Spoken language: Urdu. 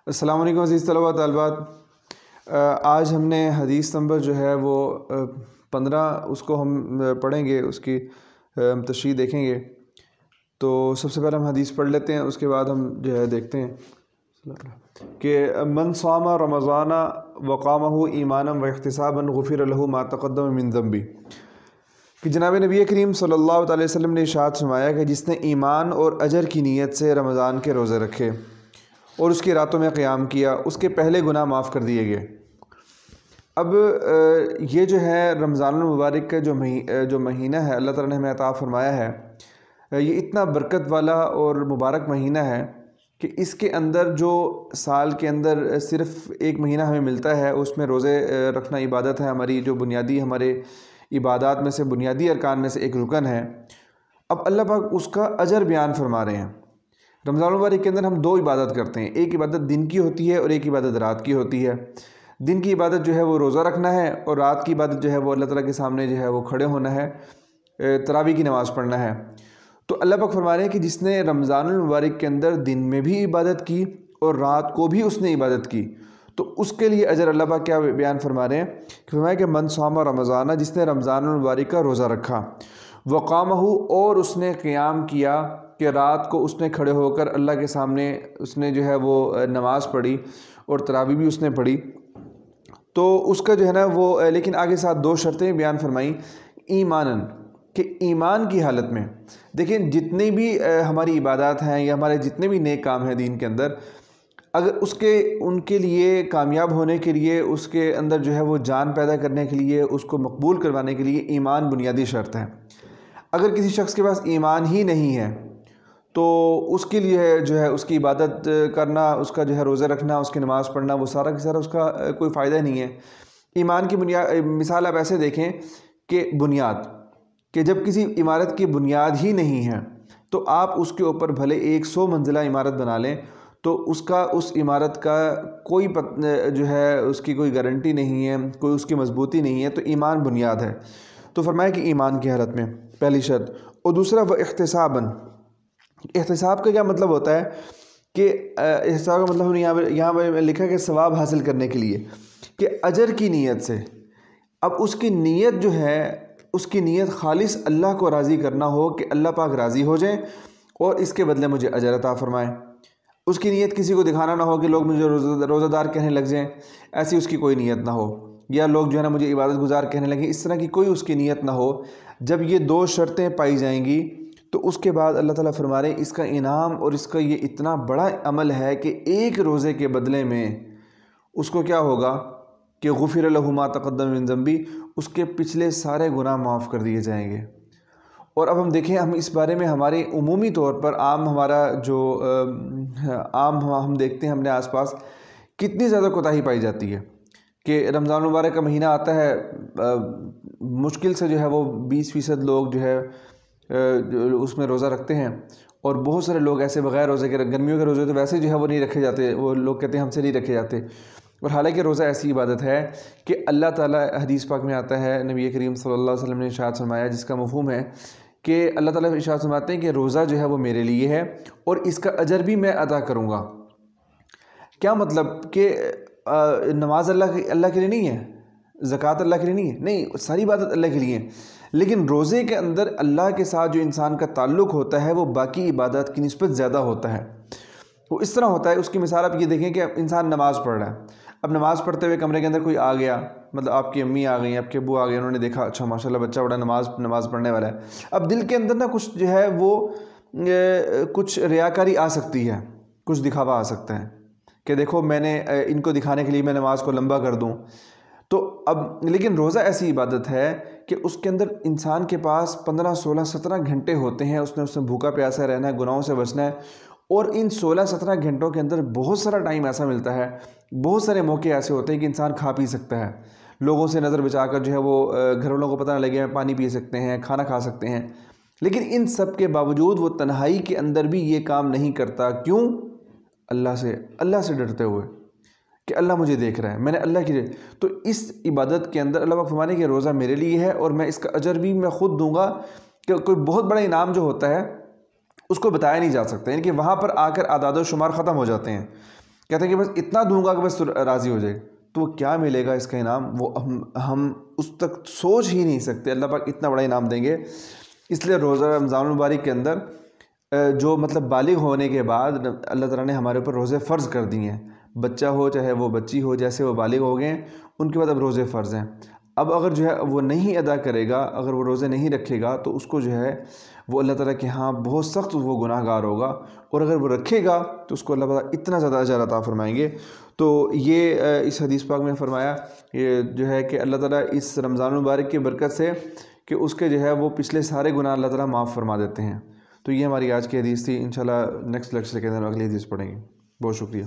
السلام علیکم عزیز طلباء طالبات۔ آج ہم نے حدیث نمبر جو ہے وہ 15 اس کو ہم پڑھیں گے، اس کی ہم تشریح دیکھیں گے۔ تو سب سے پہلے ہم حدیث پڑھ لیتے ہیں، اس کے بعد ہم جو ہے دیکھتے ہیں کہ من صام رمضان وقامہ ایمانا واحتسابا غفر له ما تقدم من ذنبی، کہ جناب نبی کریم صلی اللہ علیہ وسلم نے ارشاد فرمایا کہ جس نے ایمان اور اجر کی نیت سے رمضان کے روزے رکھے اور اس کی راتوں میں قیام کیا، اس کے پہلے گناہ معاف کر دیے گئے۔ اب یہ جو ہے رمضان المبارک کا جو مہینہ ہے اللہ تعالیٰ نے ہمیں عطا فرمایا ہے، یہ اتنا برکت والا اور مبارک مہینہ ہے کہ اس کے اندر جو سال کے اندر صرف ایک مہینہ ہمیں ملتا ہے، اس میں روزے رکھنا عبادت ہے، ہماری جو بنیادی ہمارے عبادات میں سے بنیادی ارکان میں سے ایک رکن ہے۔ اب اللہ پاک اس کا اجر بیان فرما رہے ہیں۔ رمضان المبارک کے اندر ہم دو عبادت کرتے ہیں، ایک عبادت دن کی ہوتی ہے اور ایک عبادت رات کی ہوتی ہے۔ دن کی عبادت جو ہے وہ روزہ رکھنا ہے، اور رات کی عبادت جو ہے وہ اللہ تعالیٰ کے سامنے جو ہے وہ کھڑے ہونا ہے، تراویح کی نماز پڑھنا ہے۔ تو اللہ پاک فرما رہے ہیں کہ جس نے رمضان المبارک کے اندر دن میں بھی عبادت کی اور رات کو بھی اس نے عبادت کی، تو اس کے لیے اجر اللہ پاک کیا بیان فرما رہے ہیں کہ فرمایا کہ من صام رمضان، جس نے رمضان المبارک کا روزہ رکھا، وقامہ، اور اس نے قیام کیا کہ رات کو اس نے کھڑے ہو کر اللہ کے سامنے اس نے جو ہے وہ نماز پڑھی اور تراویح بھی اس نے پڑھی، تو اس کا جو ہے نا وہ لیکن آگے ساتھ دو شرطیں بیان فرمائیں ایماناً، کہ ایمان کی حالت میں دیکھیں جتنی بھی ہماری عبادات ہیں یا ہمارے جتنے بھی نیک کام ہیں دین کے اندر، اگر ان کے لیے کامیاب ہونے کے لیے، اس کے اندر جو ہے وہ جان پیدا کرنے کے لیے، اس کو مقبول کروانے کے لیے ایمان بنیادی شرط ہے۔ اگر کسی شخص کے پاس ایمان ہی نہیں ہے تو اس کے لیے جو ہے اس کی عبادت کرنا، اس کا جو ہے روزہ رکھنا، اس کی نماز پڑھنا، وہ سارا کا سارا اس کا کوئی فائدہ نہیں ہے۔ ایمان کی مثال آپ ایسے دیکھیں کہ بنیاد، کہ جب کسی عمارت کی بنیاد ہی نہیں ہے تو آپ اس کے اوپر بھلے 100 منزلہ عمارت بنا لیں تو اس عمارت کا کوئی جو ہے اس کی کوئی گارنٹی نہیں ہے، کوئی اس کی مضبوطی نہیں ہے۔ تو ایمان بنیاد ہے۔ تو فرمایا کہ ایمان کی حالت میں پہلی شرط، اور دوسرا وہ احتساباً۔ احتساب کا کیا مطلب ہوتا ہے کہ احتساب کا مطلب یہاں پہ لکھا کہ ثواب حاصل کرنے کے لیے، کہ اجر کی نیت سے۔ اب اس کی نیت جو ہے، اس کی نیت خالص اللہ کو راضی کرنا ہو کہ اللہ پاک راضی ہو جائیں اور اس کے بدلے مجھے اجر عطا فرمائیں۔ اس کی نیت کسی کو دکھانا نہ ہو کہ لوگ مجھے روزہ دار کہنے لگ جائیں، ایسی اس کی کوئی نیت نہ ہو، یا لوگ جو ہے نا مجھے عبادت گزار کہنے لگیں، اس طرح کی کوئی اس کی نیت نہ ہو۔ جب یہ دو شرطیں پائی جائیں گی تو اس کے بعد اللہ تعالیٰ فرما رہے ہیں اس کا انعام، اور اس کا یہ اتنا بڑا عمل ہے کہ ایک روزے کے بدلے میں اس کو کیا ہوگا کہ غفر له ما تقدم من ذنبی، اس کے پچھلے سارے گناہ معاف کر دیے جائیں گے۔ اور اب ہم دیکھیں، ہم اس بارے میں ہمارے عمومی طور پر ہمارا جو ہم دیکھتے ہیں اپنے آس پاس کتنی زیادہ کوتاہی پائی جاتی ہے کہ رمضان المبارک کا مہینہ آتا ہے، مشکل سے جو ہے وہ 20% لوگ جو ہے اس میں روزہ رکھتے ہیں، اور بہت سارے لوگ ایسے بغیر روزے کے، گرمیوں کے روزے تو ویسے جو ہے وہ نہیں رکھے جاتے، وہ لوگ کہتے ہیں ہم سے نہیں رکھے جاتے، اور حالانکہ روزہ ایسی عبادت ہے کہ اللہ تعالیٰ حدیث پاک میں آتا ہے، نبی کریم صلی اللہ علیہ وسلم نے ارشاد فرمایا، جس کا مفہوم ہے کہ اللہ تعالیٰ ارشاد فرماتے ہیں کہ روزہ جو ہے وہ میرے لیے ہے اور اس کا اجر بھی میں ادا کروں گا۔ کیا مطلب کہ نماز اللہ کے لیے نہیں ہے، زکوٰۃ اللہ کے لیے نہیں ہے، نہیں، ساری عبادت اللہ کے لیے ہے، لیکن روزے کے اندر اللہ کے ساتھ جو انسان کا تعلق ہوتا ہے وہ باقی عبادات کی نسبت زیادہ ہوتا ہے۔ وہ اس طرح ہوتا ہے، اس کی مثال آپ یہ دیکھیں کہ انسان نماز پڑھ رہا ہے، اب نماز پڑھتے ہوئے کمرے کے اندر کوئی آ گیا، مطلب آپ کی امی آ گئیں، آپ کے ابو آ گئے، انہوں نے دیکھا اچھا ماشاءاللہ بچہ بڑا نماز پڑھنے والا ہے۔ اب دل کے اندر نا کچھ جو ہے وہ کچھ ریاکاری آ سکتی ہے، کچھ دکھاوا آ سکتا ہے کہ دیکھو میں نے ان کو دکھانے کے لیے میں نماز کو لمبا کر دوں۔ تو اب لیکن روزہ ایسی عبادت ہے کہ اس کے اندر انسان کے پاس 15 16 17 گھنٹے ہوتے ہیں، اس نے بھوکا پیاسا رہنا ہے، گناہوں سے بچنا ہے، اور ان 16 17 گھنٹوں کے اندر بہت سارا ٹائم ایسا ملتا ہے، بہت سارے موقع ایسے ہوتے ہیں کہ انسان کھا پی سکتا ہے، لوگوں سے نظر بچا کر جو ہے وہ گھر والوں کو پتہ نہ لگے، پانی پی سکتے ہیں، کھانا کھا سکتے ہیں، لیکن ان سب کے باوجود وہ تنہائی کے اندر بھی یہ کام نہیں کرتا۔ کیوں؟ اللہ سے ڈرتے ہوئے کہ اللہ مجھے دیکھ رہا ہے، میں نے اللہ کی تو اس عبادت کے اندر اللہ پاک فرمانے کہ روزہ میرے لیے ہے اور میں اس کا اجر بھی میں خود دوں گا، کہ کوئی بہت بڑا انعام جو ہوتا ہے اس کو بتایا نہیں جا سکتا، یعنی کہ وہاں پر آ کر اعداد و شمار ختم ہو جاتے ہیں کہتے ہیں کہ بس اتنا دوں گا کہ بس راضی ہو جائے، تو کیا ملے گا اس کا انعام، وہ ہم اس تک سوچ ہی نہیں سکتے اللہ پاک اتنا بڑا انعام دیں گے۔ اس لیے روزہ رمضان المبارک کے اندر جو مطلب بالغ ہونے کے بعد اللہ تعالیٰ نے ہمارے اوپر روزے فرض کر دیے ہیں، بچہ ہو چاہے وہ بچی ہو، جیسے وہ بالغ ہو گئے ہیں ان کے بعد اب روزے فرض ہیں۔ اب اگر جو ہے وہ نہیں ادا کرے گا، اگر وہ روزے نہیں رکھے گا تو اس کو جو ہے وہ اللہ تعالیٰ کے ہاں بہت سخت وہ گناہ گار ہوگا، اور اگر وہ رکھے گا تو اس کو اللہ تعالیٰ اتنا زیادہ اجر عطا فرمائیں گے۔ تو یہ اس حدیث پاک میں فرمایا یہ جو ہے کہ اللہ تعالیٰ اس رمضان المبارک کی برکت سے کہ اس کے جو ہے وہ پچھلے سارے گناہ اللہ تعالیٰ معاف فرما دیتے ہیں۔ تو یہ ہماری آج کی حدیث تھی، انشاءاللہ نیکسٹ لیکچر کے اندر اگلی حدیث پڑھیں گے۔ بہت شکریہ۔